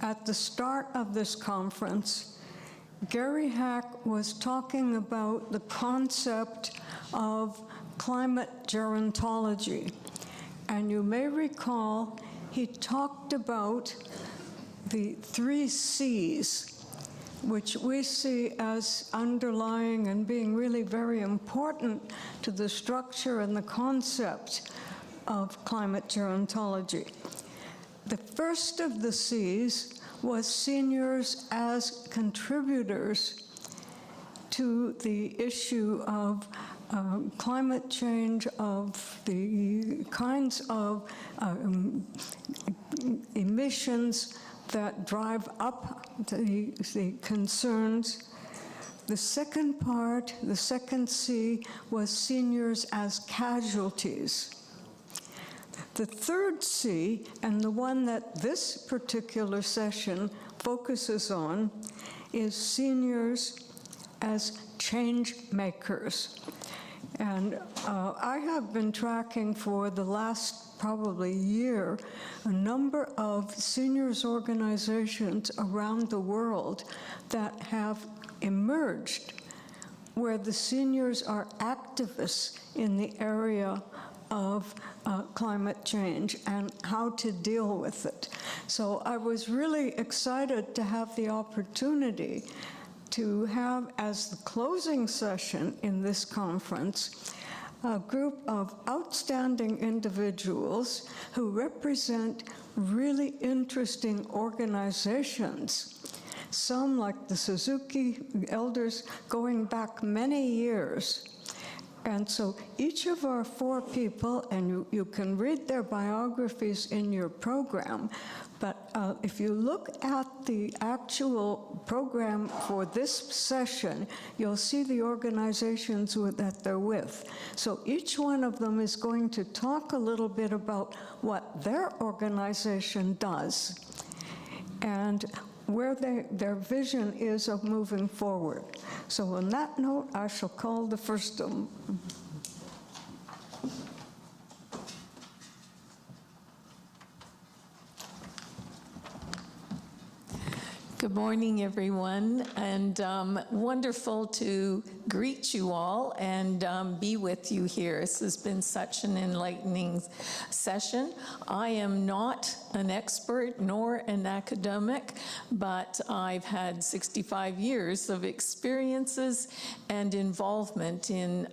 at the start of this conference, Gary Hack was talking about the concept of climate gerontology. And you may recall he talked about the 3 C's, which we see as underlying and being really very important to the structure and the concept of climate gerontology. The first of the C's was seniors as contributors to the issue of climate change, of the kinds of emissions that drive up the concerns. The second part, the second C, was seniors as casualties. The third C, and the one that this particular session focuses on, is seniors as change makers. And I have been tracking for the last probably year a number of seniors organizations around the world that have emerged where the seniors are activists in the area of climate change and how to deal with it. So I was really excited to have the opportunity to have as the closing session in this conference a group of outstanding individuals who represent really interesting organizations. Some, like the Suzuki elders, going back many years. And so each of our 4 people, and you can read their biographies in your program, but if you look at the actual program for this session, you'll see the organizations that they're with. So each one of them is going to talk a little bit about what their organization does and where their vision is of moving forward. So on that note, I shall call the first of them. Good morning, everyone, and wonderful to greet you all and be with you here. This has been such an enlightening session. I am not an expert nor an academic, but I've had 65 years of experiences and involvement in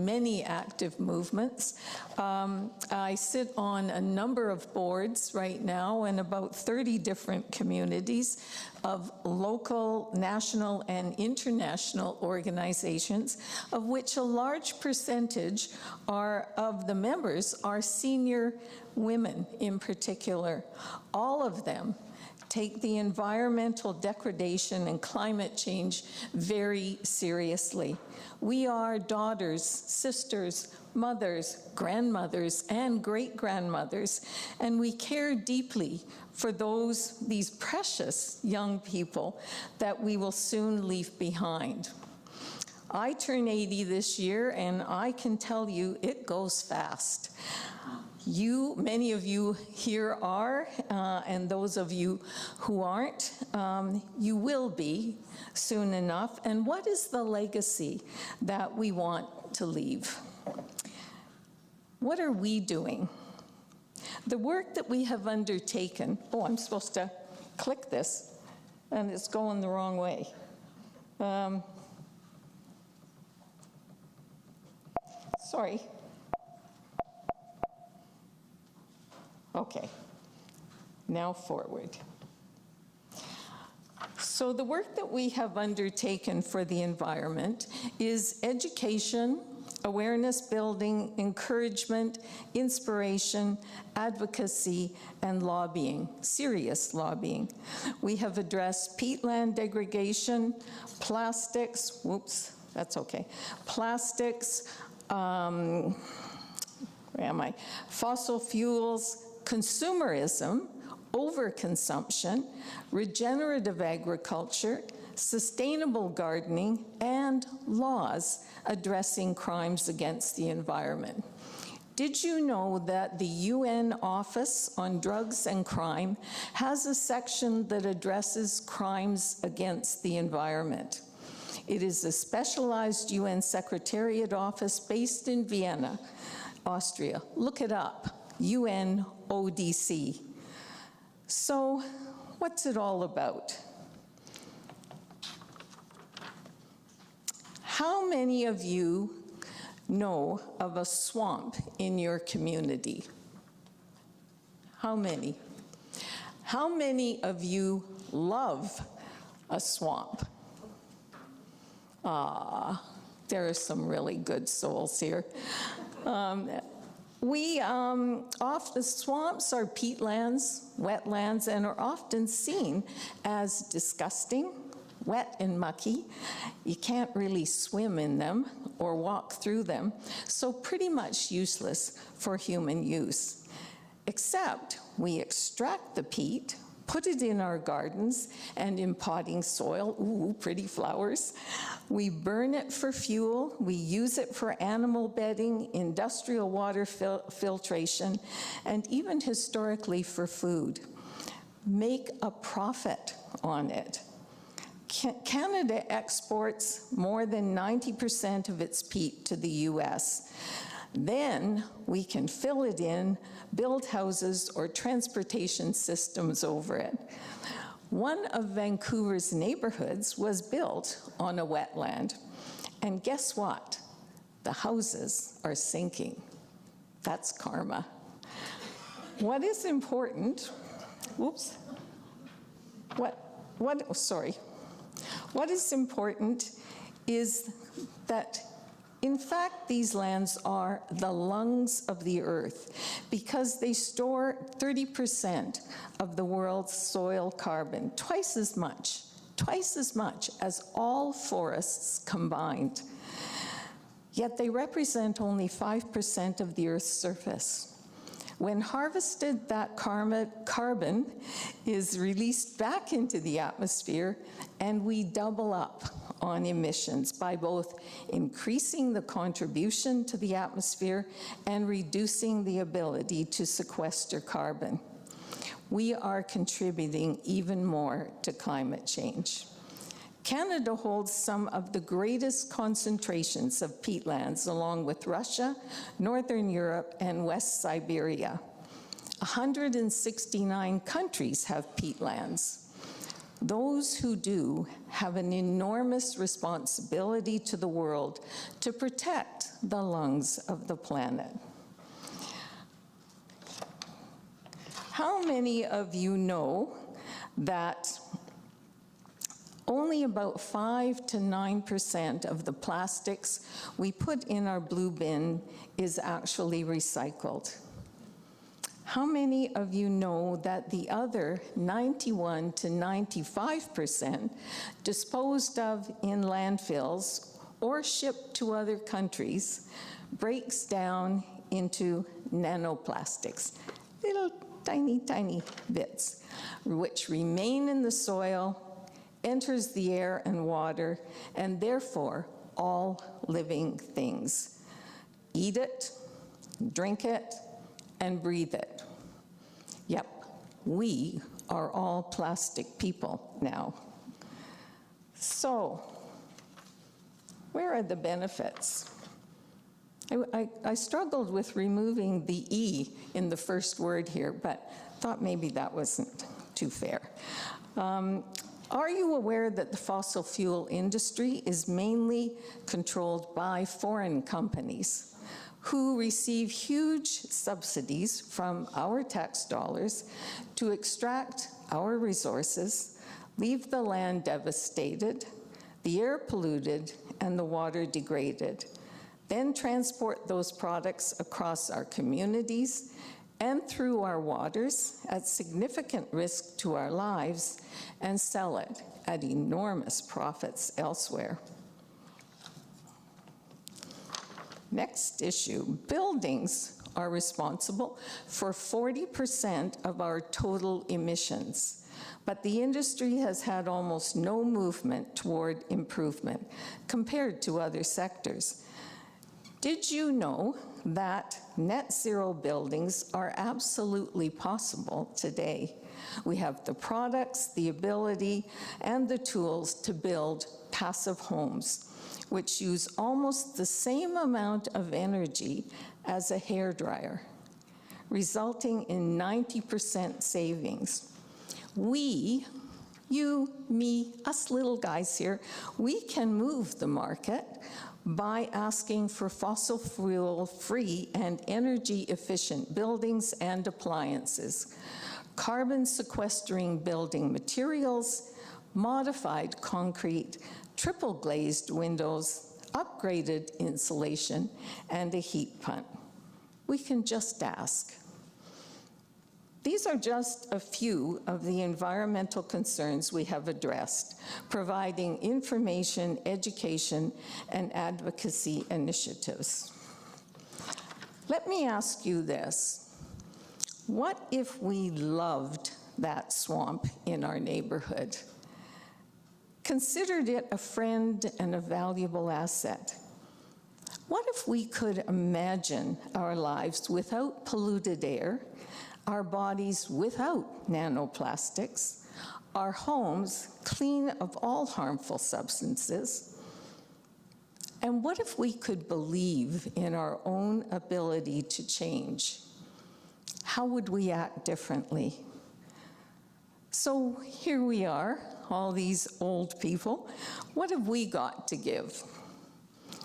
many active movements. I sit on a number of boards right now in about 30 different communities of local, national, and international organizations, of which a large percentage of the members are senior women in particular. All of them take the environmental degradation and climate change very seriously. We are daughters, sisters, mothers, grandmothers, and great-grandmothers, and we care deeply for these precious young people that we will soon leave behind. I turn 80 this year, and I can tell you it goes fast. Many of you here are, and those of you who aren't, you will be soon enough. And what is the legacy that we want to leave? What are we doing? The work that we have undertaken, I'm supposed to click this, and it's going the wrong way. Sorry. Okay, now forward. So the work that we have undertaken for the environment is education, awareness building, encouragement, inspiration, advocacy, and lobbying, serious lobbying. We have addressed peatland degradation, plastics, plastics, fossil fuels, consumerism, overconsumption, regenerative agriculture, sustainable gardening, and laws addressing crimes against the environment. Did you know that the UN Office on Drugs and Crime has a section that addresses crimes against the environment? It is a specialized UN Secretariat office based in Vienna, Austria. Look it up, UNODC. So, what's it all about? How many of you know of a swamp in your community? How many? How many of you love a swamp? There are some really good souls here. Often swamps are peatlands, wetlands, and are often seen as disgusting, wet and mucky. You can't really swim in them or walk through them, so pretty much useless for human use. Except we extract the peat, put it in our gardens and in potting soil, ooh, pretty flowers. We burn it for fuel, we use it for animal bedding, industrial water filtration, and even historically for food. Make a profit on it. Canada exports more than 90% of its peat to the US. Then we can fill it in, build houses or transportation systems over it. One of Vancouver's neighborhoods was built on a wetland. And guess what? The houses are sinking. That's karma. What is important, what is important is that, in fact, these lands are the lungs of the earth because they store 30% of the world's soil carbon, twice as much as all forests combined. Yet they represent only 5% of the Earth's surface. When harvested, that carbon is released back into the atmosphere, and we double up on emissions by both increasing the contribution to the atmosphere and reducing the ability to sequester carbon. We are contributing even more to climate change. Canada holds some of the greatest concentrations of peatlands, along with Russia, Northern Europe, and West Siberia. 169 countries have peatlands. Those who do have an enormous responsibility to the world to protect the lungs of the planet. How many of you know that only about 5 to 9% of the plastics we put in our blue bin is actually recycled? How many of you know that the other 91 to 95% disposed of in landfills or shipped to other countries breaks down into nanoplastics, little tiny, tiny bits, which remain in the soil, enters the air and water, and therefore all living things eat it, drink it, and breathe it. Yep, we are all plastic people now. So, where are the benefits? I struggled with removing the E in the first word here, but thought maybe that wasn't too fair. Are you aware that the fossil fuel industry is mainly controlled by foreign companies who receive huge subsidies from our tax dollars to extract our resources, leave the land devastated, the air polluted, and the water degraded, then transport those products across our communities and through our waters at significant risk to our lives, and sell it at enormous profits elsewhere? Next issue, buildings are responsible for 40% of our total emissions, but the industry has had almost no movement toward improvement compared to other sectors. Did you know that net zero buildings are absolutely possible today. We have the products, the ability, and the tools to build passive homes, which use almost the same amount of energy as a hairdryer, resulting in 90% savings. We, you, me, us little guys here, we can move the market by asking for fossil fuel-free and energy-efficient buildings and appliances, carbon sequestering building materials, modified concrete, triple glazed windows, upgraded insulation, and a heat pump. We can just ask. These are just a few of the environmental concerns we have addressed, providing information, education, and advocacy initiatives. Let me ask you this. What if we loved that swamp in our neighborhood? Considered it a friend and a valuable asset? What if we could imagine our lives without polluted air, our bodies without nanoplastics, our homes clean of all harmful substances? And what if we could believe in our own ability to change? How would we act differently? So here we are, all these old people. What have we got to give?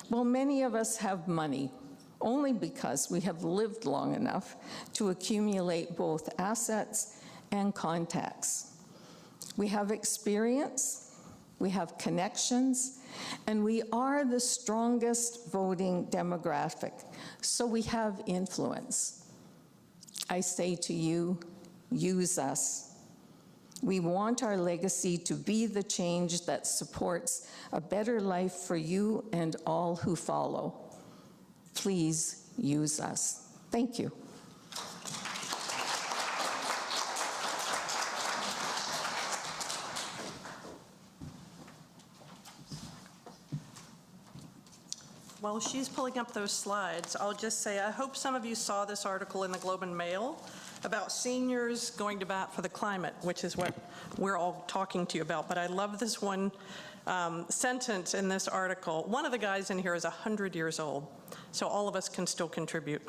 Well, many of us have money, only because we have lived long enough to accumulate both assets and contacts. We have experience, we have connections, and we are the strongest voting demographic, so we have influence. I say to you, use us. We want our legacy to be the change that supports a better life for you and all who follow. Please use us. Thank you. While she's pulling up those slides, I'll just say I hope some of you saw this article in the Globe and Mail about seniors going to bat for the climate, which is what we're all talking to you about. But I love this one sentence in this article. One of the guys in here is 100 years old, so all of us can still contribute.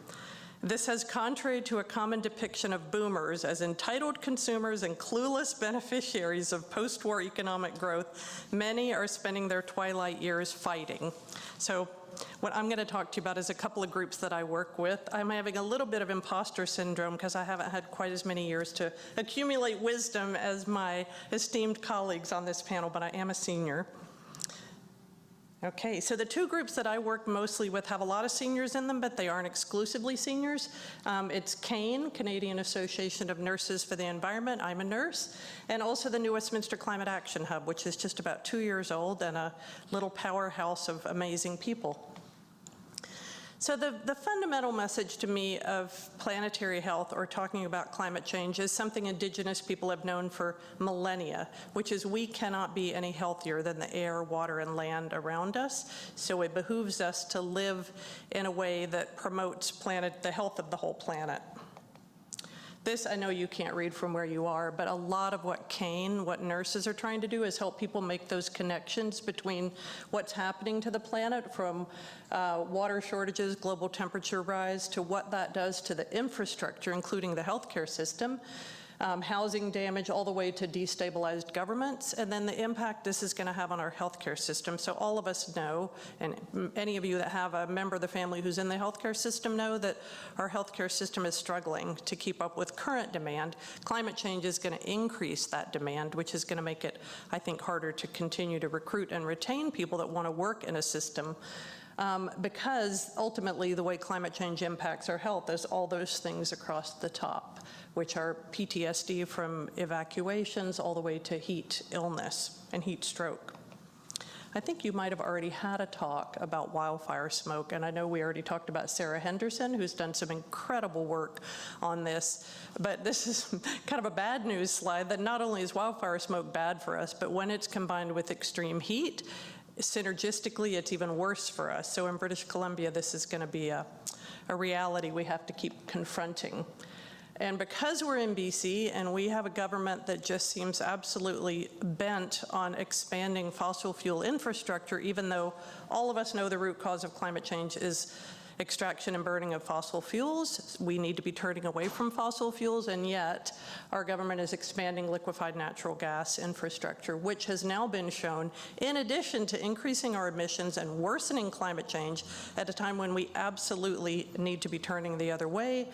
This says, contrary to a common depiction of boomers as entitled consumers and clueless beneficiaries of post-war economic growth, many are spending their twilight years fighting. So what I'm going to talk to you about is a couple of groups that I work with. I'm having a little bit of imposter syndrome because I haven't had quite as many years to accumulate wisdom as my esteemed colleagues on this panel, but I am a senior. Okay, so the two groups that I work mostly with have a lot of seniors in them, but they aren't exclusively seniors. It's CANE, Canadian Association of Nurses for the Environment. I'm a nurse. And also the New Westminster Climate Action Hub, which is just about 2 years old and a little powerhouse of amazing people. So the fundamental message to me of planetary health, or talking about climate change, is something Indigenous people have known for millennia, which is we cannot be any healthier than the air, water, and land around us. So it behooves us to live in a way that promotes the health of the whole planet. This, I know you can't read from where you are, but a lot of what CANE, what nurses are trying to do, is help people make those connections between what's happening to the planet, from water shortages, global temperature rise, to what that does to the infrastructure, including the healthcare system, housing damage, all the way to destabilized governments, and then the impact this is going to have on our healthcare system. So all of us know, and any of you that have a member of the family who's in the healthcare system know, that our healthcare system is struggling to keep up with current demand. Climate change is going to increase that demand, which is going to make it, I think, harder to continue to recruit and retain people that want to work in a system. Because ultimately the way climate change impacts our health is all those things across the top, which are PTSD from evacuations all the way to heat illness and heat stroke. I think you might have already had a talk about wildfire smoke, and I know we already talked about Sarah Henderson, who's done some incredible work on this, but this is kind of a bad news slide, that not only is wildfire smoke bad for us, but when it's combined with extreme heat, synergistically, it's even worse for us. So in British Columbia, this is going to be a a reality we have to keep confronting. And because we're in BC and we have a government that just seems absolutely bent on expanding fossil fuel infrastructure, even though all of us know the root cause of climate change is extraction and burning of fossil fuels, we need to be turning away from fossil fuels, and yet our government is expanding liquefied natural gas infrastructure, which has now been shown, in addition to increasing our emissions and worsening climate change at a time when we absolutely need to be turning the other way,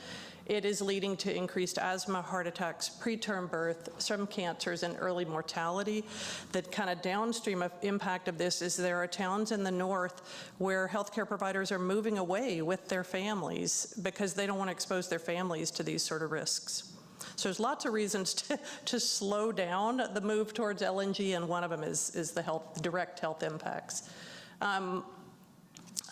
it is leading to increased asthma, heart attacks, preterm birth, some cancers, and early mortality. The kind of downstream impact of this is there are towns in the north where healthcare providers are moving away with their families because they don't want to expose their families to these sort of risks. So there's lots of reasons to slow down the move towards LNG, and one of them is the direct health impacts.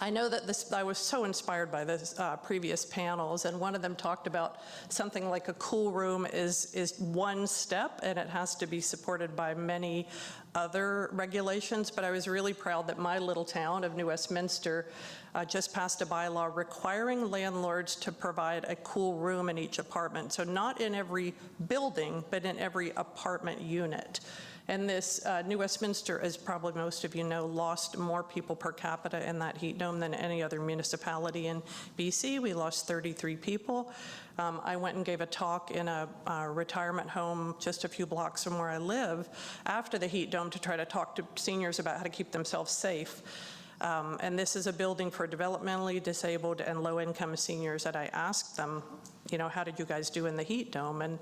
I know that I was so inspired by this previous panels, and one of them talked about something like a cool room is one step, and it has to be supported by many other regulations, but I was really proud that my little town of New Westminster just passed a bylaw requiring landlords to provide a cool room in each apartment. So not in every building, but in every apartment unit. And this New Westminster, as probably most of you know, lost more people per capita in that heat dome than any other municipality in BC. We lost 33 people. I went and gave a talk in a retirement home just a few blocks from where I live after the heat dome to try to talk to seniors about how to keep themselves safe. And this is a building for developmentally disabled and low-income seniors, and I asked them, you know, how did you guys do in the heat dome? And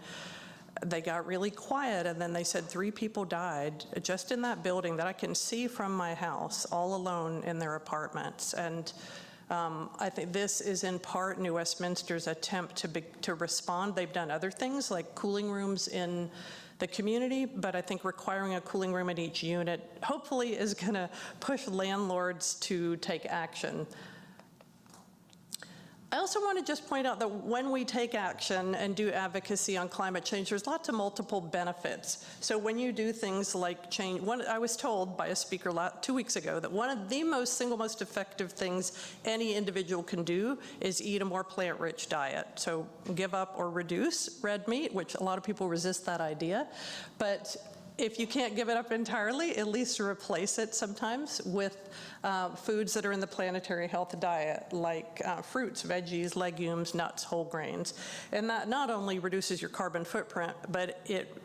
they got really quiet, and then they said 3 people died just in that building that I can see from my house, all alone in their apartments. And I think this is in part New Westminster's attempt to respond. They've done other things like cooling rooms in the community, but I think requiring a cooling room in each unit hopefully is going to push landlords to take action. I also want to just point out that when we take action and do advocacy on climate change, there's lots of multiple benefits. So when you do things like change, I was told by a speaker 2 weeks ago that one of the single most effective things any individual can do is eat a more plant-rich diet. So give up or reduce red meat, which a lot of people resist that idea. But if you can't give it up entirely, at least replace it sometimes with foods that are in the planetary health diet, like fruits, veggies, legumes, nuts, whole grains. And that not only reduces your carbon footprint, but it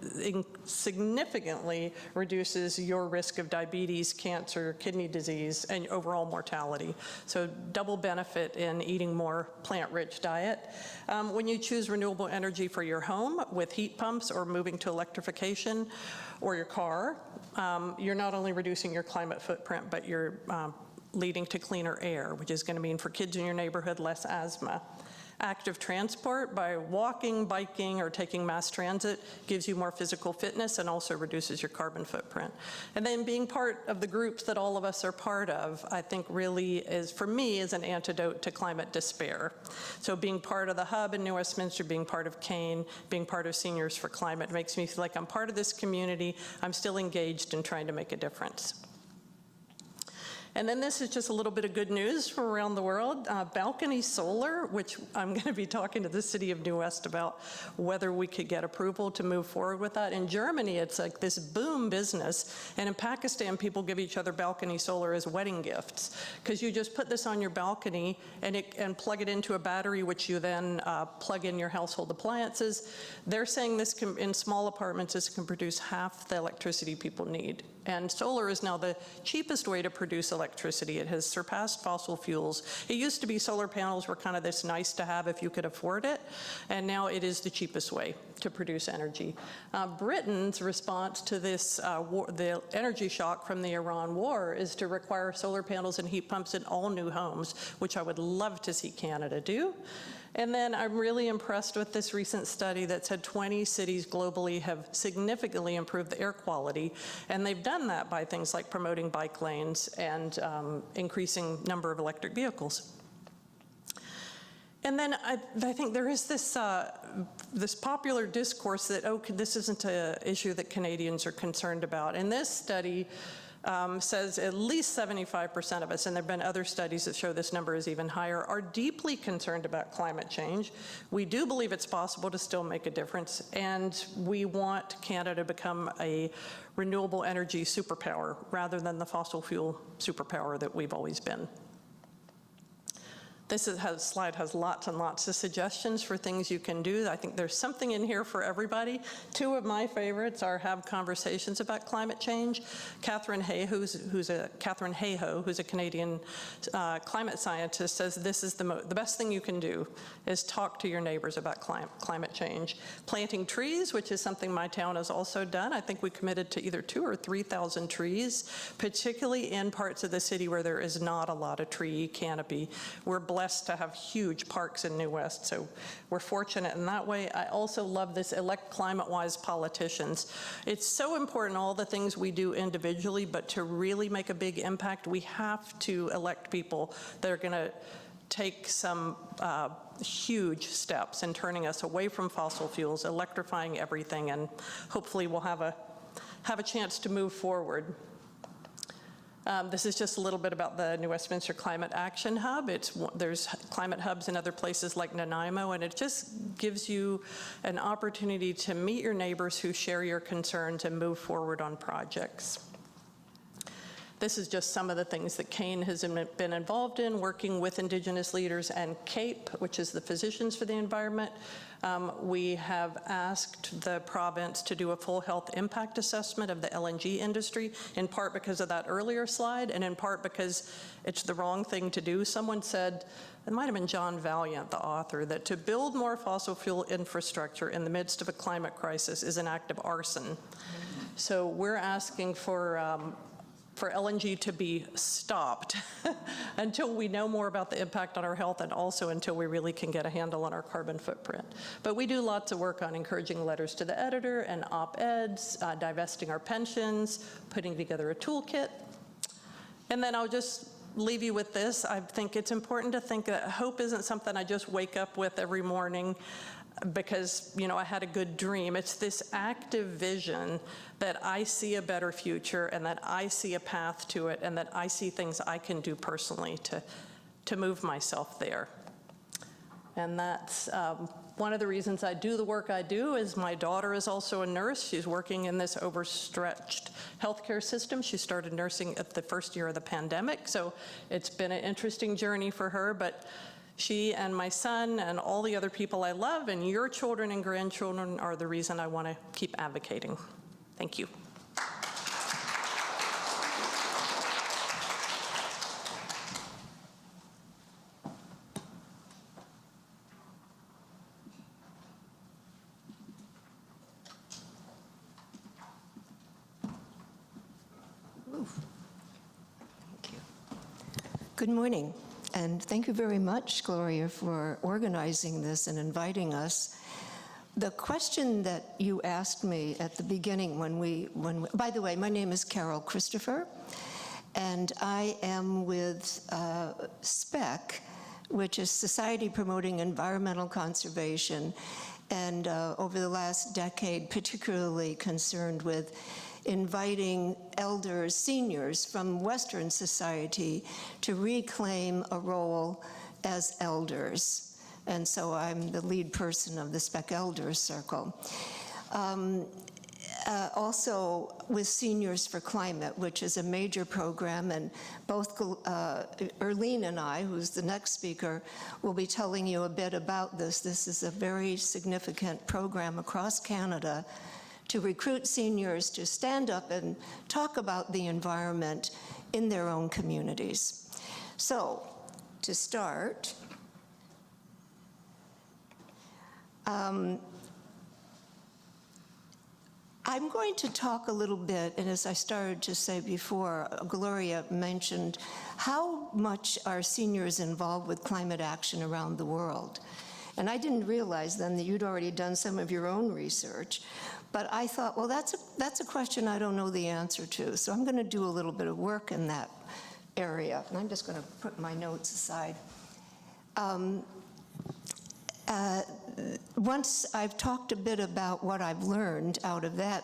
significantly reduces your risk of diabetes, cancer, kidney disease, and overall mortality. So double benefit in eating more plant-rich diet. When you choose renewable energy for your home with heat pumps or moving to electrification, or your car, you're not only reducing your climate footprint, but you're leading to cleaner air, which is going to mean for kids in your neighborhood less asthma. Active transport, by walking, biking, or taking mass transit, gives you more physical fitness and also reduces your carbon footprint. And then being part of the groups that all of us are part of, I think really is, for me, is an antidote to climate despair. So being part of the hub in New Westminster, being part of CANE, being part of Seniors for Climate makes me feel like I'm part of this community. I'm still engaged in trying to make a difference. And then this is just a little bit of good news from around the world. Balcony solar, which I'm going to be talking to the city of New West about whether we could get approval to move forward with that. In Germany, it's like this boom business. And in Pakistan, people give each other balcony solar as wedding gifts, because you just put this on your balcony and plug it into a battery, which you then plug in your household appliances. They're saying this can, in small apartments, this can produce half the electricity people need. And solar is now the cheapest way to produce electricity. It has surpassed fossil fuels. It used to be solar panels were kind of this nice to have if you could afford it, and now it is the cheapest way to produce energy. Britain's response to this, the energy shock from the Iran war, is to require solar panels and heat pumps in all new homes, which I would love to see Canada do. And then I'm really impressed with this recent study that said 20 cities globally have significantly improved the air quality, and they've done that by things like promoting bike lanes and increasing number of electric vehicles. And then I think there is this, this popular discourse that, oh, this isn't an issue that Canadians are concerned about. And this study says at least 75% of us, and there have been other studies that show this number is even higher, are deeply concerned about climate change. We do believe it's possible to still make a difference, and we want Canada to become a renewable energy superpower rather than the fossil fuel superpower that we've always been. This slide has lots and lots of suggestions for things you can do. I think there's something in here for everybody. Two of my favorites are have conversations about climate change. Catherine Hayhoe, who's a Canadian climate scientist, says this is the best thing you can do is talk to your neighbors about climate change. Planting trees, which is something my town has also done. I think we committed to either 2,000 or 3,000 trees, particularly in parts of the city where there is not a lot of tree canopy. We're blessed to have huge parks in New West, so we're fortunate in that way. I also love this elect climate-wise politicians. It's so important, all the things we do individually, but to really make a big impact, we have to elect people that are gonna take some huge steps in turning us away from fossil fuels, electrifying everything, and hopefully we'll have a chance to move forward. This is just a little bit about the New Westminster Climate Action Hub. There's climate hubs in other places like Nanaimo, and it just gives you an opportunity to meet your neighbors who share your concerns and move forward on projects. This is just some of the things that Kane has been involved in, working with Indigenous leaders and CAPE, which is the Physicians for the Environment. We have asked the province to do a full health impact assessment of the LNG industry, in part because of that earlier slide, and in part because it's the wrong thing to do. Someone said, it might have been John Valiant, the author, that to build more fossil fuel infrastructure in the midst of a climate crisis is an act of arson. So we're asking for LNG to be stopped until we know more about the impact on our health, and also until we really can get a handle on our carbon footprint. But we do lots of work on encouraging letters to the editor and op-eds, divesting our pensions, putting together a toolkit. And then I'll just leave you with this. I think it's important to think that hope isn't something I just wake up with every morning because, you know, I had a good dream. It's this active vision that I see a better future and that I see a path to it and that I see things I can do personally to move myself there. And that's one of the reasons I do the work I do is my daughter is also a nurse. She's working in this overstretched healthcare system. She started nursing at the first year of the pandemic, so it's been an interesting journey for her, but she and my son and all the other people I love and your children and grandchildren are the reason I want to keep advocating. Thank you. Thank you. Good morning. And thank you very much, Gloria, for organizing this and inviting us. The question that you asked me at the beginning by the way, my name is Carol Christopher, and I am with SPEC, which is Society Promoting Environmental Conservation, and over the last decade, particularly concerned with inviting elders, seniors from Western society to reclaim a role as elders. And so I'm the lead person of the Spec Elders Circle. Also with Seniors for Climate, which is a major program, and both Erlene and I, who's the next speaker, will be telling you a bit about this. This is a very significant program across Canada to recruit seniors to stand up and talk about the environment in their own communities. So, to start, I'm going to talk a little bit, and as I started to say before, Gloria mentioned how much are seniors involved with climate action around the world. And I didn't realize then that you'd already done some of your own research. But I thought, well, that's a question I don't know the answer to. So I'm going to do a little bit of work in that area. And I'm just going to put my notes aside. Once I've talked a bit about what I've learned out of that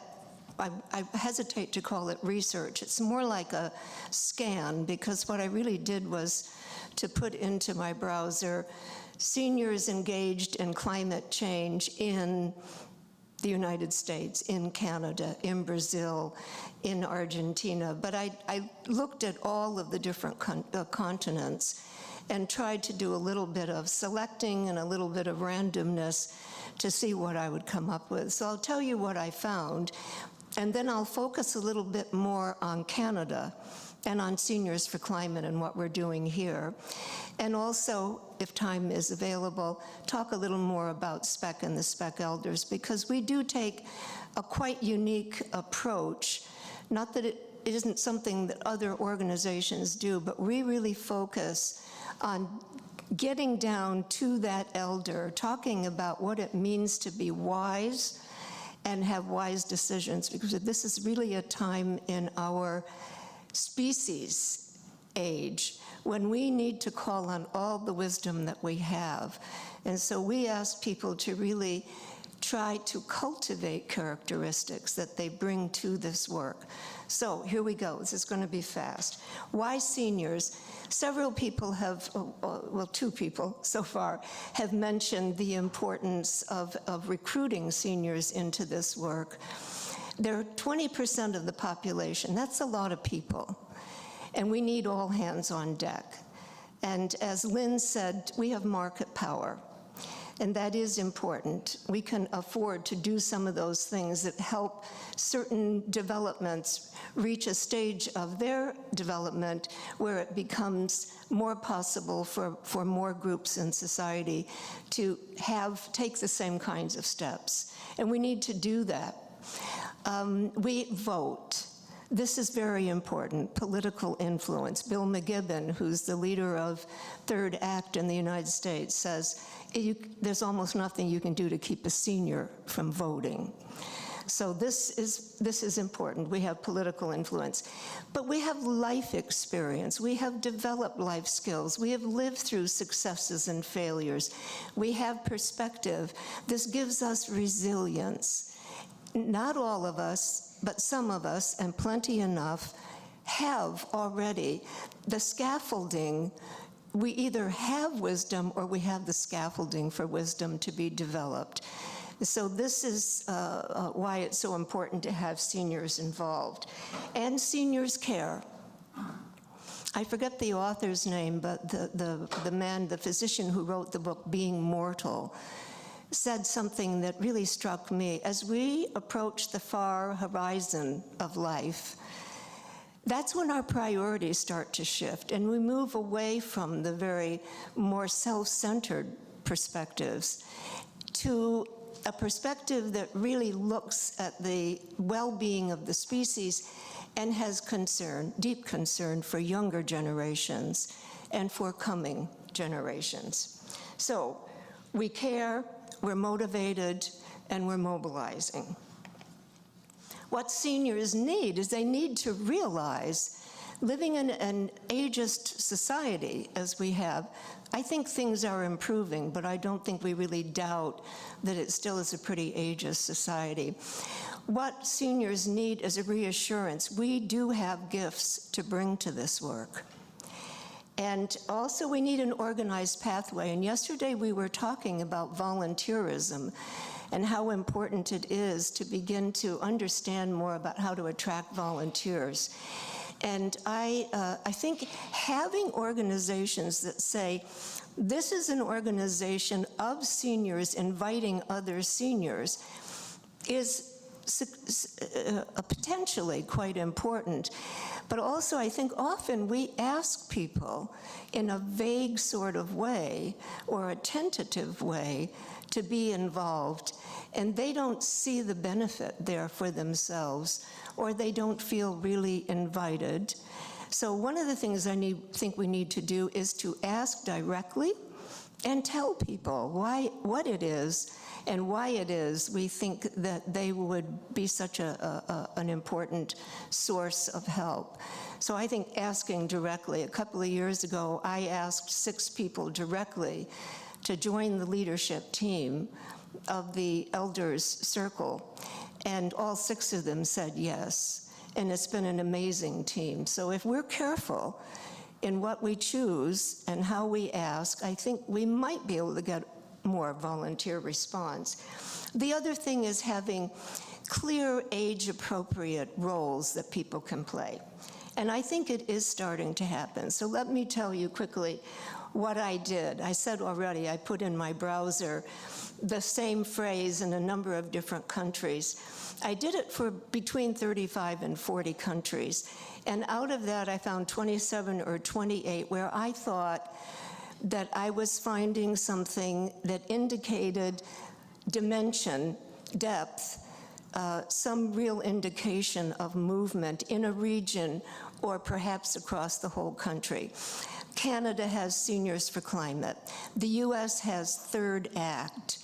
I hesitate to call it research. It's more like a scan, because what I really did was to put into my browser seniors engaged in climate change in the United States, in Canada, in Brazil, in Argentina. But I looked at all of the different continents and tried to do a little bit of selecting and a little bit of randomness to see what I would come up with. So I'll tell you what I found, and then I'll focus a little bit more on Canada and on Seniors for Climate and what we're doing here. And also, if time is available, talk a little more about SPEC and the SPEC elders, because we do take a quite unique approach. Not that it isn't something that other organizations do, but we really focus on getting down to that elder, talking about what it means to be wise and have wise decisions, because this is really a time in our species age when we need to call on all the wisdom that we have. And so we ask people to really try to cultivate characteristics that they bring to this work. So here we go. This is going to be fast. Why seniors? Several people have, well, 2 people so far, have mentioned the importance of recruiting seniors into this work. They're 20% of the population. That's a lot of people. And we need all hands on deck. And as Lynn said, we have market power. And that is important. We can afford to do some of those things that help certain developments reach a stage of their development where it becomes more possible for more groups in society to take the same kinds of steps. And we need to do that. We vote. This is very important, political influence. Bill McGibbon, who's the leader of Third Act in the United States, says there's almost nothing you can do to keep a senior from voting. So this is important. We have political influence. But we have life experience. We have developed life skills. We have lived through successes and failures. We have perspective. This gives us resilience. Not all of us, but some of us, and plenty enough, have already the scaffolding. We either have wisdom or we have the scaffolding for wisdom to be developed. So this is why it's so important to have seniors involved. And seniors care. I forget the author's name, but the man, the physician who wrote the book, Being Mortal, said something that really struck me. As we approach the far horizon of life, that's when our priorities start to shift, and we move away from the very more self-centered perspectives to a perspective that really looks at the well-being of the species and has concern, deep concern for younger generations and for coming generations. So we care, we're motivated, and we're mobilizing. What seniors need is they need to realize, living in an ageist society as we have, I think things are improving, but I don't think we really doubt that it still is a pretty ageist society. What seniors need is a reassurance. We do have gifts to bring to this work. And also we need an organized pathway. And yesterday we were talking about volunteerism and how important it is to begin to understand more about how to attract volunteers. And I think having organizations that say, this is an organization of seniors inviting other seniors is potentially quite important. But also, I think often we ask people in a vague sort of way or a tentative way to be involved, and they don't see the benefit there for themselves, or they don't feel really invited. So one of the things I think we need to do is to ask directly and tell people what it is and why it is we think that they would be such an important source of help. So I think asking directly. A couple of years ago, I asked 6 people directly to join the leadership team of the Elders Circle. and all 6 of them said yes. And it's been an amazing team. So if we're careful in what we choose and how we ask, I think we might be able to get more volunteer response. The other thing is having clear age-appropriate roles that people can play. And I think it is starting to happen. So let me tell you quickly what I did. I said already, I put in my browser the same phrase in a number of different countries. I did it for between 35 and 40 countries. And out of that, I found 27 or 28 where I thought that I was finding something that indicated dimension, depth, some real indication of movement in a region or perhaps across the whole country. Canada has Seniors for Climate. The US has Third Act.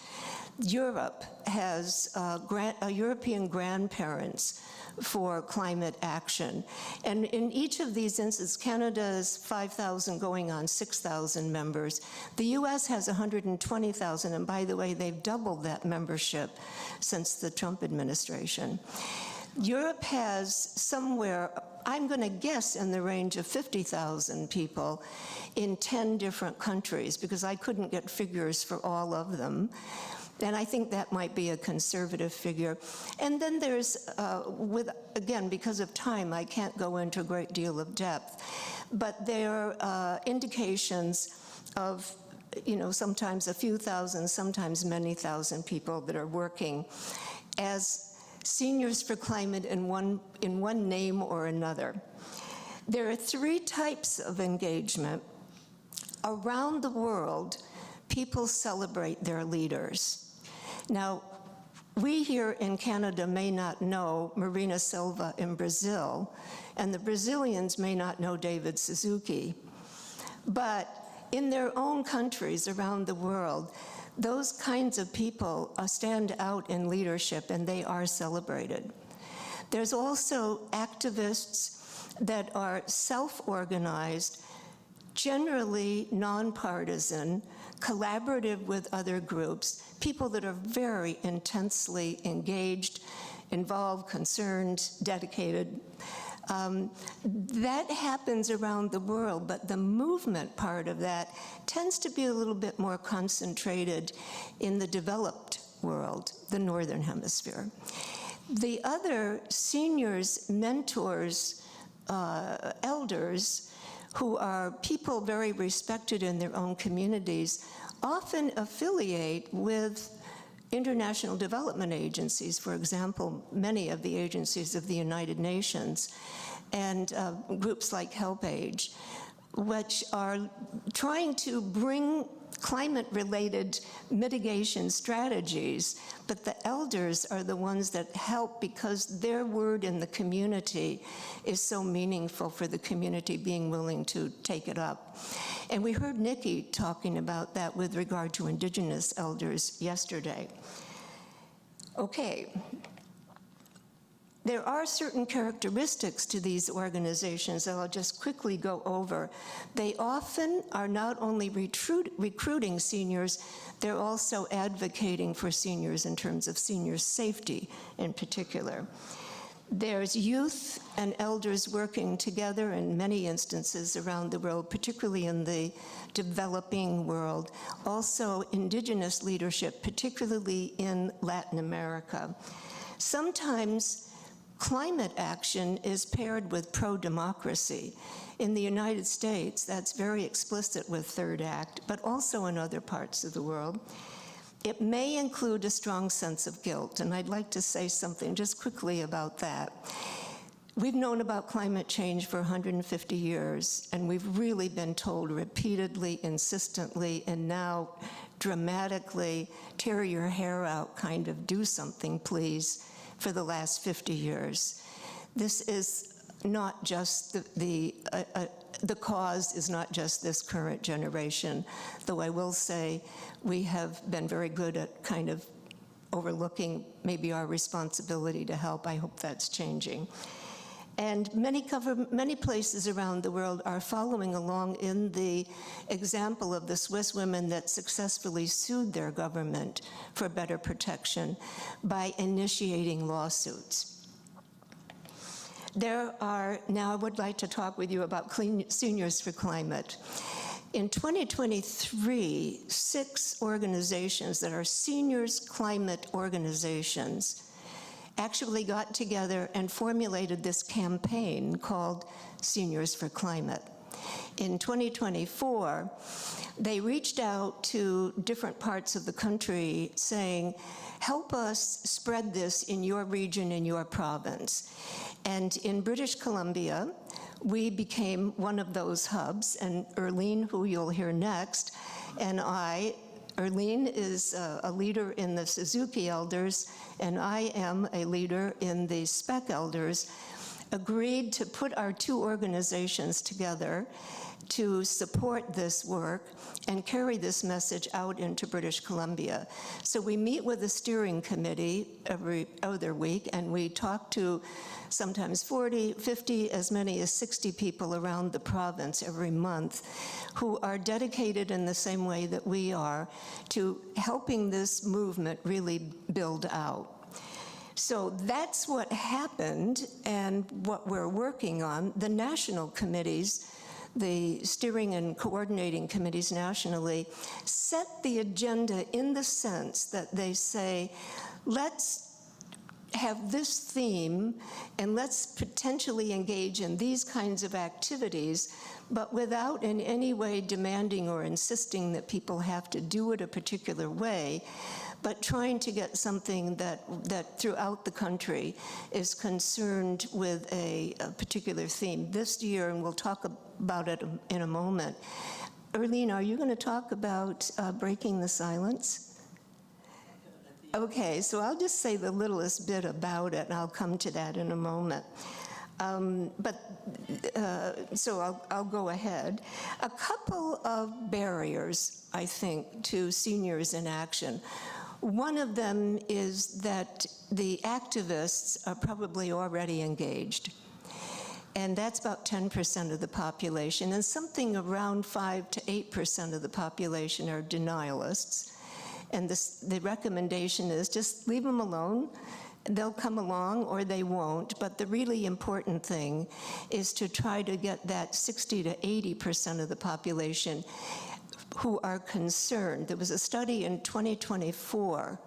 Europe has European Grandparents for Climate Action. And in each of these instances, Canada is 5,000 going on 6,000 members. The US has 120,000, and by the way, they've doubled that membership since the Trump administration. Europe has somewhere, I'm going to guess, in the range of 50,000 people in 10 different countries, because I couldn't get figures for all of them. And I think that might be a conservative figure. And then there's, again, because of time, I can't go into a great deal of depth, but there are indications of, sometimes a few thousand, sometimes many thousand people that are working as Seniors for Climate in one name or another. There are 3 types of engagement. Around the world, people celebrate their leaders. Now, we here in Canada may not know Marina Silva in Brazil, and the Brazilians may not know David Suzuki, but in their own countries around the world, those kinds of people stand out in leadership, and they are celebrated. There's also activists that are self-organized, generally nonpartisan, collaborative with other groups, people that are very intensely engaged, involved, concerned, dedicated. That happens around the world, but the movement part of that tends to be a little bit more concentrated in the developed world, the Northern Hemisphere. The other seniors, mentors, elders, who are people very respected in their own communities, often affiliate with international development agencies, for example, many of the agencies of the United Nations, and groups like HelpAge, which are trying to bring climate-related mitigation strategies, but the elders are the ones that help because their word in the community is so meaningful for the community being willing to take it up. And we heard Nikki talking about that with regard to Indigenous elders yesterday. Okay. There are certain characteristics to these organizations that I'll just quickly go over. They often are not only recruiting seniors, they're also advocating for seniors in terms of senior safety in particular. There's youth and elders working together in many instances around the world, particularly in the developing world. Also, indigenous leadership, particularly in Latin America. Sometimes climate action is paired with pro-democracy. In the United States, that's very explicit with Third Act, but also in other parts of the world. It may include a strong sense of guilt, and I'd like to say something just quickly about that. We've known about climate change for 150 years, and we've really been told repeatedly, insistently, and now dramatically, tear your hair out, kind of do something, please, for the last 50 years. This is not just the cause is not just this current generation, though I will say we have been very good at kind of overlooking maybe our responsibility to help. I hope that's changing. And many places around the world are following along in the example of the Swiss women that successfully sued their government for better protection by initiating lawsuits. Now I would like to talk with you about Seniors for Climate. In 2023, 6 organizations that are seniors climate organizations actually got together and formulated this campaign called Seniors for Climate. In 2024, they reached out to different parts of the country saying, help us spread this in your region, in your province. And in British Columbia, we became one of those hubs, and Erlene, who you'll hear next, and Erlene is a leader in the Suzuki Elders, and I am a leader in the Spec Elders, agreed to put our 2 organizations together to support this work and carry this message out into British Columbia. So we meet with the steering committee every other week, and we talk to sometimes 40, 50, as many as 60 people around the province every month who are dedicated in the same way that we are to helping this movement really build out. So that's what happened and what we're working on. The national committees, the steering and coordinating committees nationally, set the agenda in the sense that they say, let's have this theme and let's potentially engage in these kinds of activities, but without in any way demanding or insisting that people have to do it a particular way, but trying to get something that throughout the country is concerned with a particular theme. This year, and we'll talk about it in a moment, Erlene, are you going to talk about breaking the silence? Okay, so I'll just say the littlest bit about it, and I'll come to that in a moment. So I'll go ahead. A couple of barriers, I think, to seniors in action. One of them is that the activists are probably already engaged. And that's about 10% of the population, and something around 5 to 8% of the population are denialists. And the recommendation is just leave them alone. They'll come along or they won't, but the really important thing is to try to get that 60 to 80% of the population who are concerned. There was a study in 2024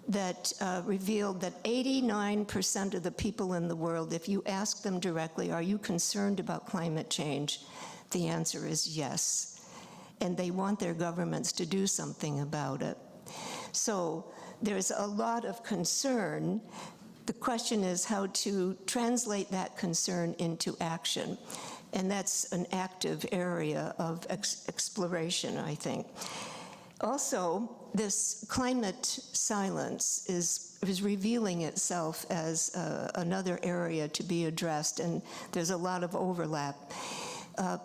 that revealed that 89% of the people in the world, if you ask them directly, are you concerned about climate change? The answer is yes. And they want their governments to do something about it. So there's a lot of concern. The question is how to translate that concern into action. And that's an active area of exploration, I think. Also, this climate silence is revealing itself as another area to be addressed, and there's a lot of overlap.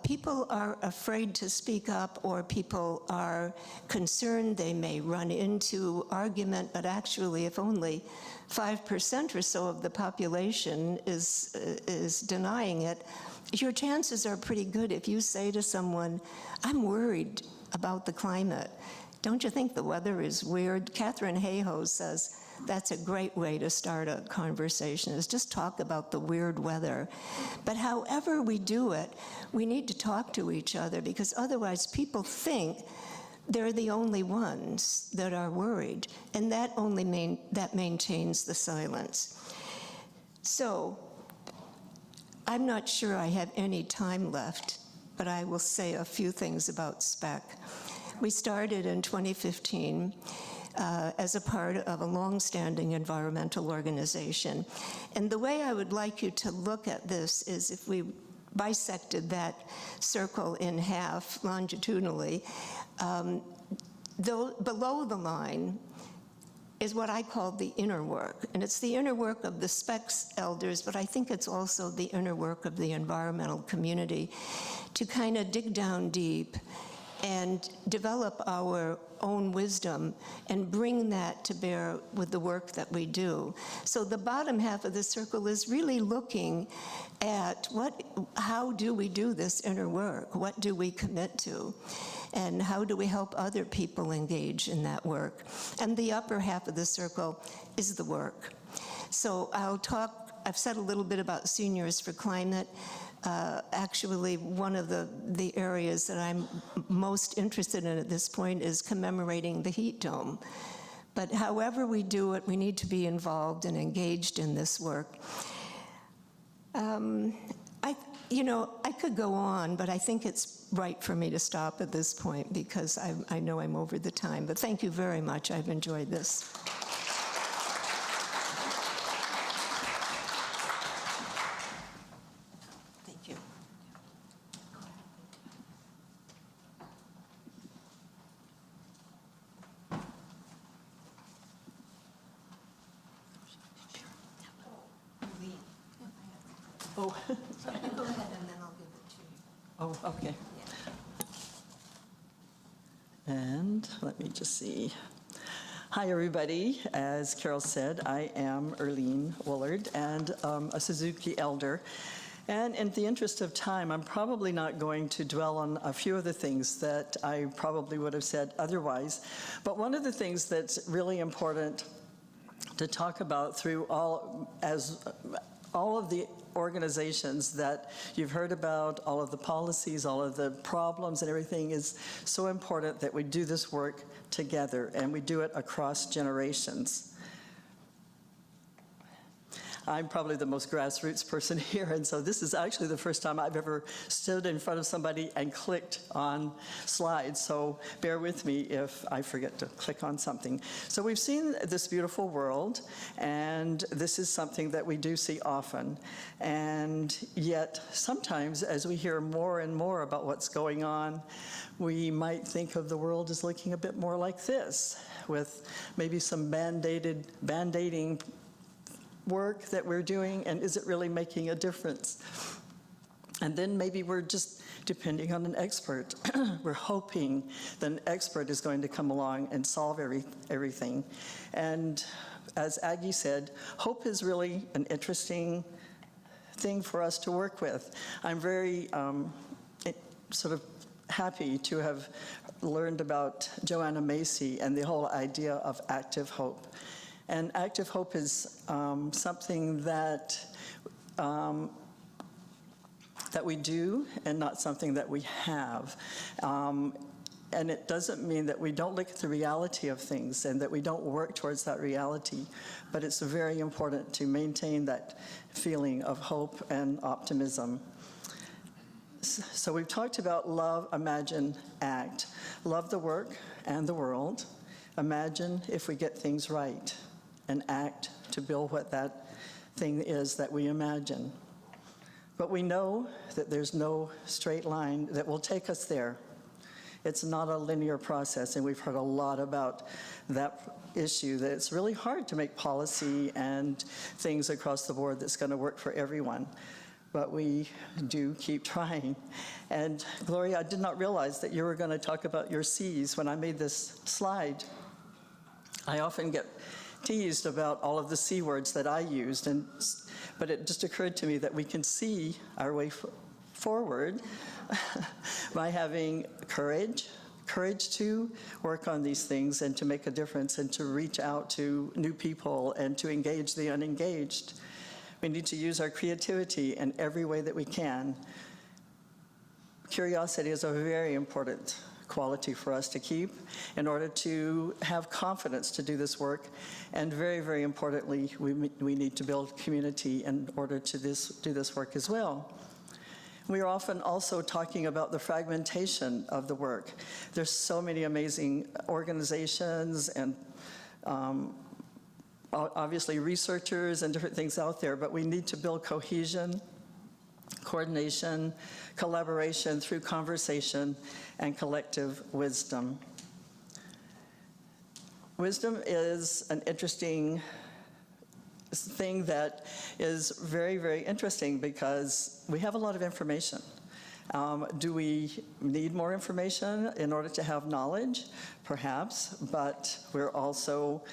People are afraid to speak up, or people are concerned they may run into argument, but actually if only 5% or so of the population is denying it, your chances are pretty good if you say to someone, I'm worried about the climate. Don't you think the weather is weird? Catherine Hayhoe says that's a great way to start a conversation, is just talk about the weird weather. But however we do it, we need to talk to each other, because otherwise people think they're the only ones that are worried, and that maintains the silence. So I'm not sure I have any time left, but I will say a few things about SPEC. We started in 2015 as a part of a long-standing environmental organization. And the way I would like you to look at this is if we bisected that circle in half longitudinally, below the line is what I call the inner work. And it's the inner work of the SPEC's elders, but I think it's also the inner work of the environmental community to kind of dig down deep and develop our own wisdom and bring that to bear with the work that we do. So the bottom half of the circle is really looking at how do we do this inner work? What do we commit to? And how do we help other people engage in that work? And the upper half of the circle is the work. So I've said a little bit about Seniors for Climate. Actually, one of the areas that I'm most interested in at this point is commemorating the heat dome. But however we do it, we need to be involved and engaged in this work. I could go on, but I think it's right for me to stop at this point because I know I'm over the time. But thank you very much. I've enjoyed this. Thank you. Oh. Go ahead, and then I'll give it to you. Oh, okay. And let me just see. Hi, everybody. As Carol said, I am Erlene Woolard and a Suzuki elder. And in the interest of time, I'm probably not going to dwell on a few of the things that I probably would have said otherwise. But one of the things that's really important to talk about through all of the organizations that you've heard about, all of the policies, all of the problems and everything is so important that we do this work together and we do it across generations. I'm probably the most grassroots person here, and so this is actually the first time I've ever stood in front of somebody and clicked on slides, so bear with me if I forget to click on something. So we've seen this beautiful world, and this is something that we do see often, and yet sometimes as we hear more and more about what's going on, we might think of the world as looking a bit more like this, with maybe some band-aiding work that we're doing, and is it really making a difference? And then maybe we're just depending on an expert. We're hoping that an expert is going to come along and solve everything. And as Aggie said, hope is really an interesting thing for us to work with. I'm very sort of happy to have learned about Joanna Macy and the whole idea of active hope. And active hope is something that we do and not something that we have. And it doesn't mean that we don't look at the reality of things and that we don't work towards that reality, but it's very important to maintain that feeling of hope and optimism. So we've talked about love, imagine, act. Love the work and the world. Imagine if we get things right, and act to build what that thing is that we imagine. But we know that there's no straight line that will take us there. It's not a linear process, and we've heard a lot about that issue, that it's really hard to make policy and things across the board that's going to work for everyone. But we do keep trying. And Gloria, I did not realize that you were going to talk about your C's when I made this slide. I often get teased about all of the C words that I used, but it just occurred to me that we can see our way forward by having courage to work on these things and to make a difference and to reach out to new people and to engage the unengaged. We need to use our creativity in every way that we can. Curiosity is a very important quality for us to keep in order to have confidence to do this work. And very, very importantly, we need to build community in order to do this work as well. We are often also talking about the fragmentation of the work. There's so many amazing organizations and obviously researchers and different things out there, but we need to build cohesion, coordination, collaboration through conversation, and collective wisdom. Wisdom is an interesting thing that is very, very interesting because we have a lot of information. Do we need more information in order to have knowledge? Perhaps, but we're also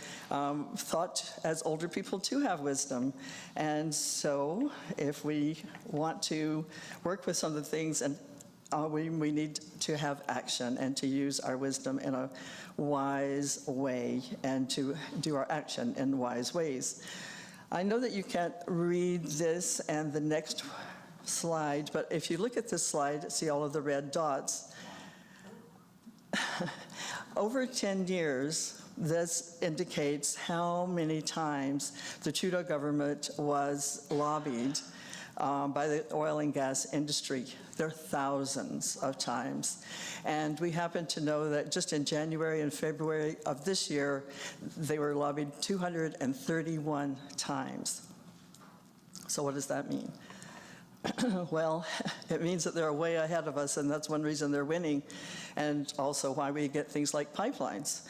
thought as older people to have wisdom. And so if we want to work with some of the things, and we need to have action and to use our wisdom in a wise way and to do our action in wise ways. I know that you can't read this and the next slide, but if you look at this slide, see all of the red dots. Over 10 years, this indicates how many times the Trudeau government was lobbied by the oil and gas industry. There are thousands of times. And we happen to know that just in January and February of this year, they were lobbied 231 times. So what does that mean? Well, it means that they're way ahead of us, and that's one reason they're winning, and also why we get things like pipelines.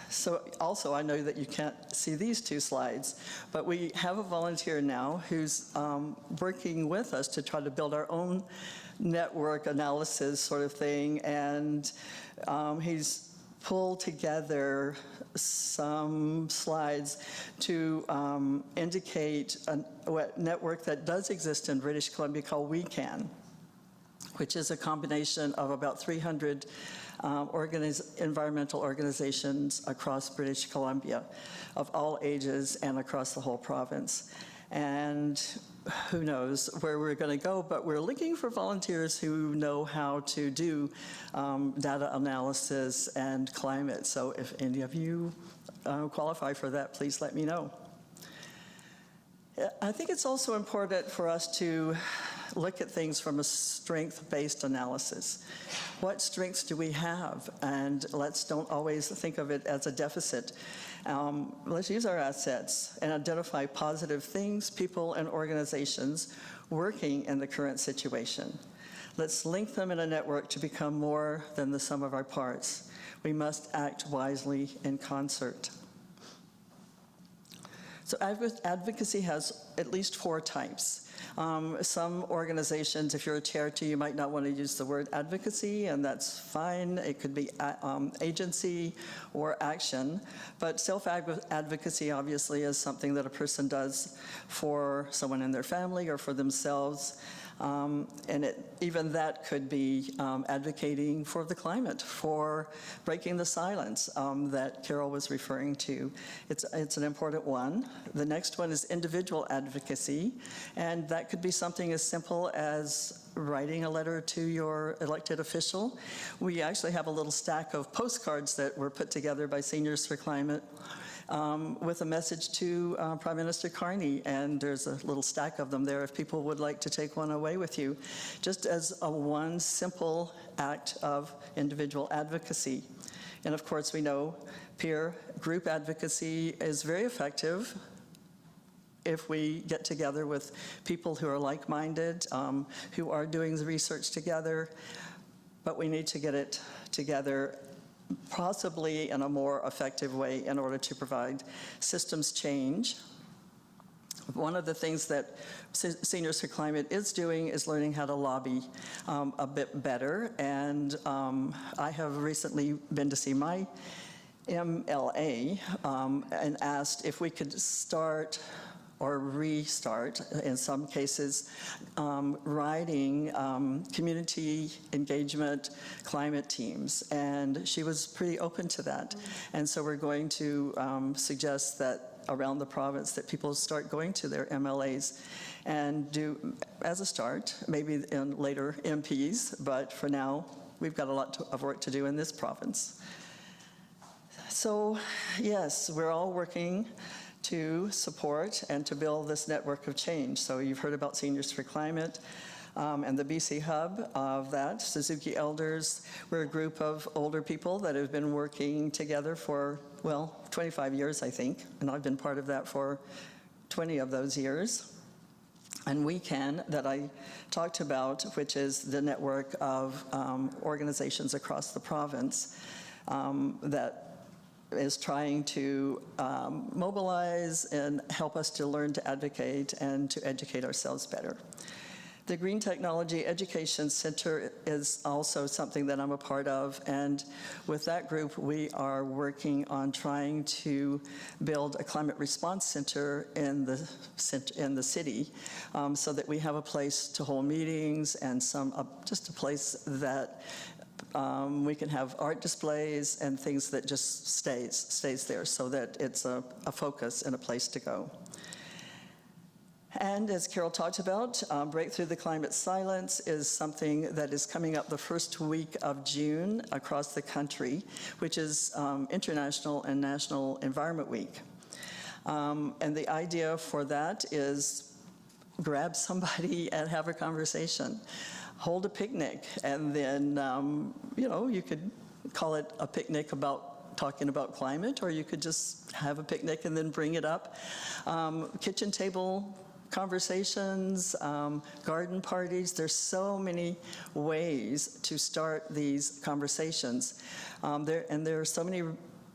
So also, I know that you can't see these two slides, but we have a volunteer now who's working with us to try to build our own network analysis sort of thing, and he's pulled together some slides to indicate a network that does exist in British Columbia called WeCan, which is a combination of about 300 environmental organizations across British Columbia of all ages and across the whole province. And who knows where we're going to go, but we're looking for volunteers who know how to do data analysis and climate. So if any of you qualify for that, please let me know. I think it's also important for us to look at things from a strength-based analysis. What strengths do we have? And don't always think of it as a deficit. Let's use our assets and identify positive things, people, and organizations working in the current situation. Let's link them in a network to become more than the sum of our parts. We must act wisely in concert. So advocacy has at least 4 types. Some organizations, if you're a charity, you might not want to use the word advocacy, and that's fine. It could be agency or action. But self-advocacy obviously is something that a person does for someone in their family or for themselves. And even that could be advocating for the climate, for breaking the silence that Carol was referring to. It's an important one. The next one is individual advocacy, and that could be something as simple as writing a letter to your elected official. We actually have a little stack of postcards that were put together by Seniors for Climate with a message to Prime Minister Carney, and there's a little stack of them there if people would like to take one away with you, just as one simple act of individual advocacy. And of course, we know peer group advocacy is very effective if we get together with people who are like-minded, who are doing the research together, but we need to get it together possibly in a more effective way in order to provide systems change. One of the things that Seniors for Climate is doing is learning how to lobby a bit better, and I have recently been to see my MLA and asked if we could start or restart, in some cases, writing community engagement climate teams. And she was pretty open to that. And so we're going to suggest that around the province that people start going to their MLAs and do, as a start, maybe in later MPs, but for now, we've got a lot of work to do in this province. So yes, we're all working to support and to build this network of change. So you've heard about Seniors for Climate and the BC hub of that. Suzuki Elders, we're a group of older people that have been working together for, well, 25 years, I think, and I've been part of that for 20 of those years. And WeCan, that I talked about, which is the network of organizations across the province that is trying to mobilize and help us to learn to advocate and to educate ourselves better. The Green Technology Education Center is also something that I'm a part of, and with that group, we are working on trying to build a climate response center in the city, so that we have a place to hold meetings and just a place that we can have art displays and things that just stays there, so that it's a focus and a place to go. And as Carol talked about, Breakthrough the Climate Silence is something that is coming up the first week of June across the country, which is International and National Environment Week. And the idea for that is grab somebody and have a conversation. Hold a picnic, and then, you could call it a picnic about talking about climate, or you could just have a picnic and then bring it up. Kitchen table conversations, garden parties. There's so many ways to start these conversations. There are so many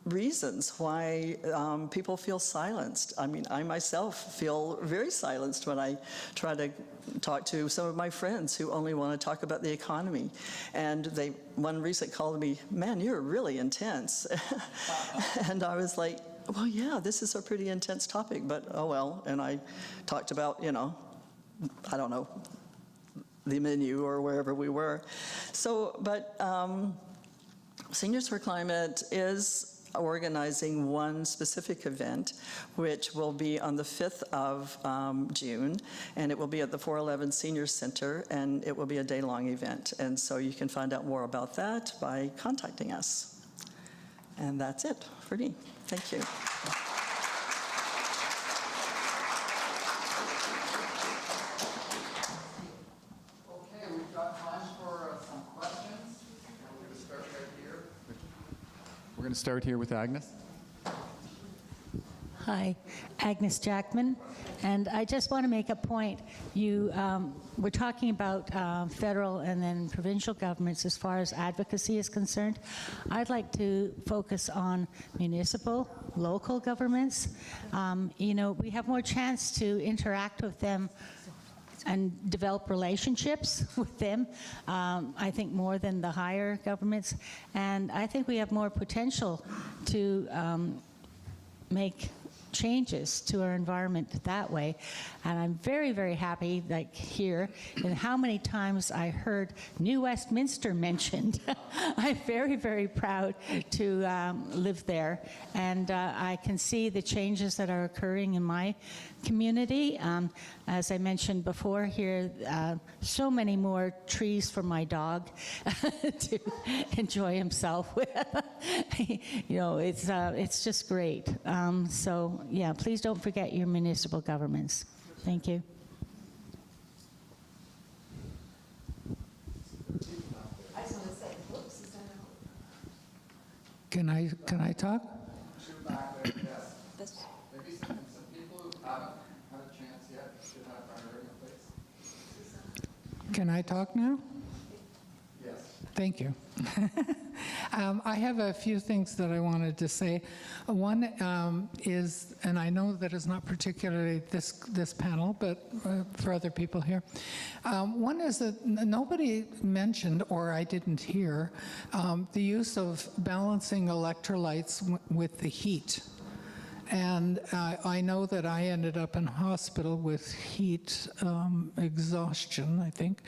reasons why people feel silenced. I mean, I myself feel very silenced when I try to talk to some of my friends who only want to talk about the economy. And one recent called me, "Man, you're really intense." And I was like, well, yeah, this is a pretty intense topic, but oh well. And I talked about, I don't know, the menu or wherever we were. So, but Seniors for Climate is organizing one specific event, which will be on the 5th of June, and it will be at the 411 Senior Center, and it will be a day-long event. And so you can find out more about that by contacting us. And that's it for me. Thank you. Okay, we've got time for some questions. We're going to start right here. We're going to start here with Agnes. Hi, Agnes Jackman, and I just want to make a point. We're talking about federal and then provincial governments as far as advocacy is concerned. I'd like to focus on municipal, local governments. We have more chance to interact with them and develop relationships with them, I think more than the higher governments. And I think we have more potential to make changes to our environment that way. And I'm very, very happy, like here, and how many times I heard New Westminster mentioned. I'm very, very proud to live there. And I can see the changes that are occurring in my community. As I mentioned before here, so many more trees for my dog to enjoy himself with. It's just great. So yeah, please don't forget your municipal governments. Thank you. Can I talk? Shoot back there, yes. Maybe some people who haven't had a chance yet should have priority, please. Can I talk now? Yes. Thank you. I have a few things that I wanted to say. One is, and I know that it's not particularly this panel, but for other people here. One is that nobody mentioned, or I didn't hear, the use of balancing electrolytes with the heat. And I know that I ended up in hospital with heat exhaustion, I think.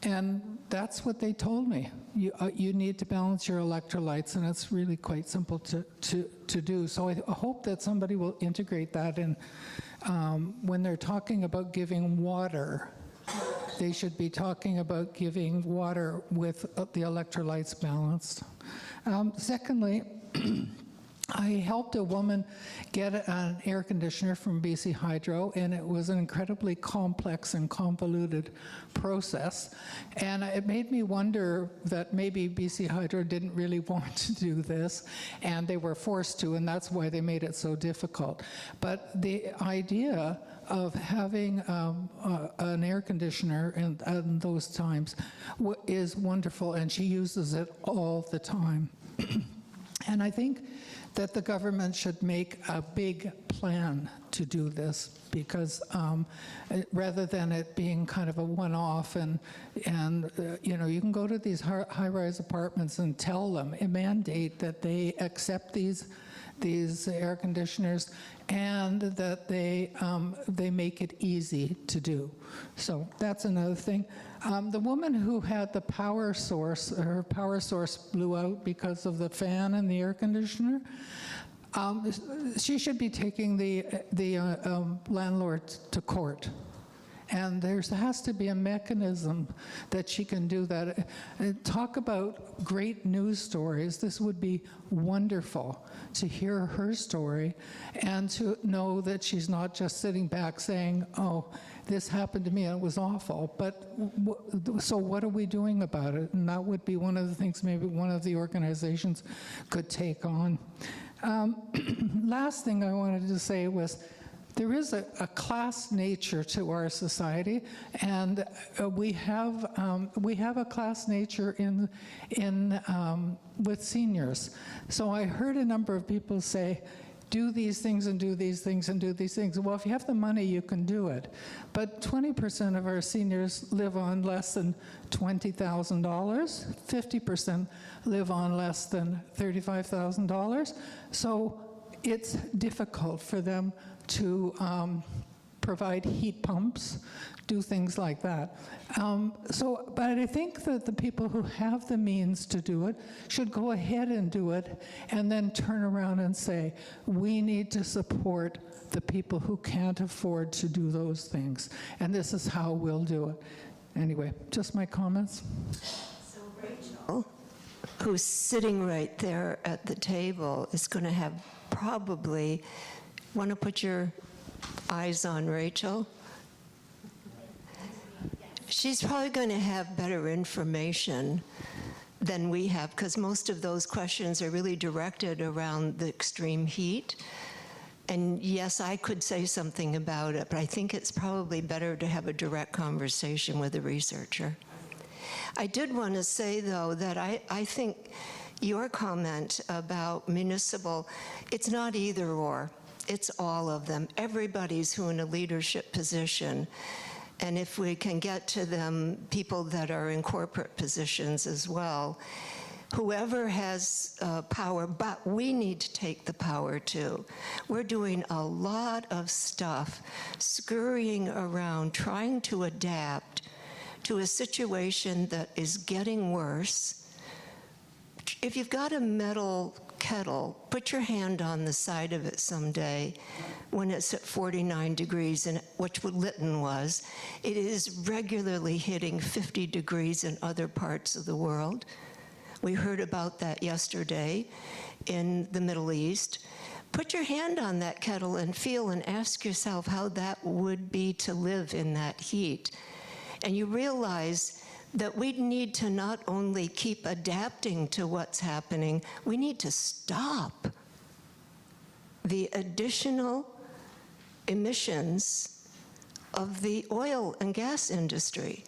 And that's what they told me. You need to balance your electrolytes, and it's really quite simple to do. So I hope that somebody will integrate that in when they're talking about giving water. They should be talking about giving water with the electrolytes balanced. Secondly, I helped a woman get an air conditioner from BC Hydro, and it was an incredibly complex and convoluted process. And it made me wonder that maybe BC Hydro didn't really want to do this, and they were forced to, and that's why they made it so difficult. But the idea of having an air conditioner in those times is wonderful, and she uses it all the time. And I think that the government should make a big plan to do this, because rather than it being kind of a one-off, and you know, you can go to these high-rise apartments and tell them, and mandate that they accept these air conditioners, and that they make it easy to do. So that's another thing. The woman who had the power source, her power source blew out because of the fan and the air conditioner. She should be taking the landlord to court. And there has to be a mechanism that she can do that. Talk about great news stories. This would be wonderful to hear her story and to know that she's not just sitting back saying, oh, this happened to me and it was awful. But so what are we doing about it? And that would be one of the things maybe one of the organizations could take on. Last thing I wanted to say was, there is a class nature to our society, and we have a class nature with seniors. So I heard a number of people say, do these things and do these things and do these things. Well, if you have the money, you can do it. But 20% of our seniors live on less than $20,000. 50% live on less than $35,000. So it's difficult for them to provide heat pumps, do things like that. But I think that the people who have the means to do it should go ahead and do it, and then turn around and say, we need to support the people who can't afford to do those things, and this is how we'll do it. Anyway, just my comments. So Rachel, who's sitting right there at the table, is going to have probably, want to put your eyes on Rachel? She's probably going to have better information than we have, because most of those questions are really directed around the extreme heat. And yes, I could say something about it, but I think it's probably better to have a direct conversation with a researcher. I did want to say, though, that I think your comment about municipal, it's not either or. It's all of them. Everybody's who in a leadership position. And if we can get to them, people that are in corporate positions as well, whoever has power, but we need to take the power too. We're doing a lot of stuff, scurrying around, trying to adapt to a situation that is getting worse. If you've got a metal kettle, put your hand on the side of it someday when it's at 49 degrees, and which Lytton was. It is regularly hitting 50 degrees in other parts of the world. We heard about that yesterday in the Middle East. Put your hand on that kettle and feel and ask yourself how that would be to live in that heat. And you realize that we need to not only keep adapting to what's happening, we need to stop the additional emissions of the oil and gas industry.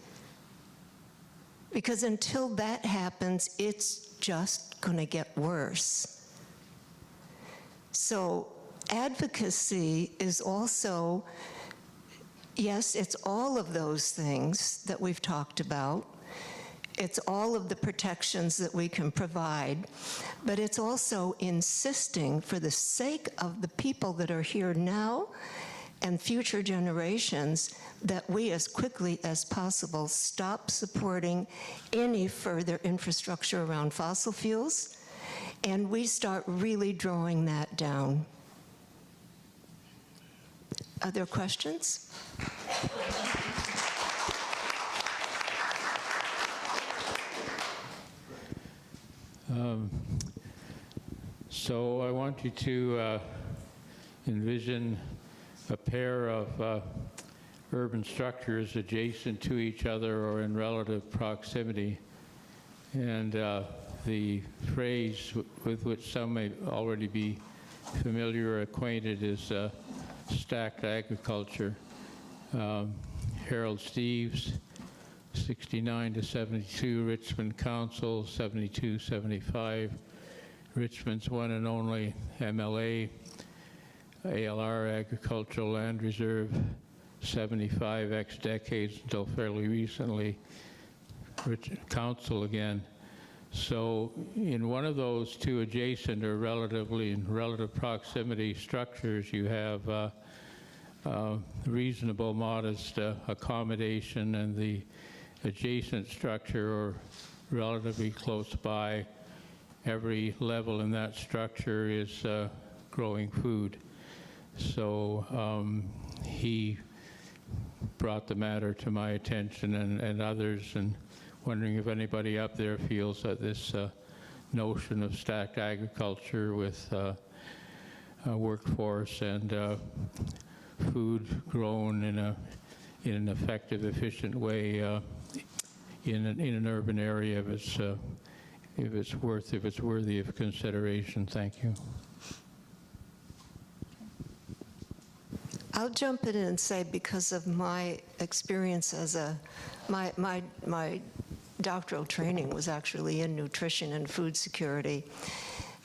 Because until that happens, it's just going to get worse. So advocacy is also, yes, it's all of those things that we've talked about. It's all of the protections that we can provide, but it's also insisting, for the sake of the people that are here now and future generations, that we as quickly as possible stop supporting any further infrastructure around fossil fuels, and we start really drawing that down. Other questions? So I want you to envision a pair of urban structures adjacent to each other or in relative proximity. And the phrase with which some may already be familiar or acquainted is stacked agriculture. Harold Steves, 69 to 72, Richmond Council, 72-75, Richmond's one and only MLA, ALR Agricultural Land Reserve, 75 decades until fairly recently, council again. So in one of those two adjacent or in relative proximity structures, you have reasonable, modest accommodation, and the adjacent structure or relatively close by, every level in that structure is growing food. So he brought the matter to my attention and others, and wondering if anybody up there feels that this notion of stacked agriculture with a workforce and food grown in an effective, efficient way in an urban area, if it's worthy of consideration. Thank you. I'll jump in and say, because of my experience as my doctoral training was actually in nutrition and food security,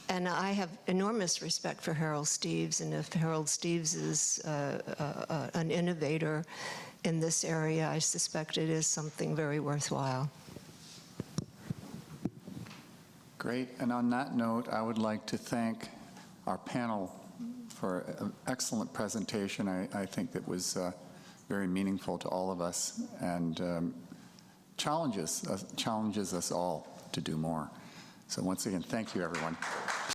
and I have enormous respect for Harold Steeves, and if Harold Steeves is an innovator in this area, I suspect it is something very worthwhile. Great. And on that note, I would like to thank our panel for an excellent presentation. I think that was very meaningful to all of us, and challenges us all to do more. So once again, thank you, everyone.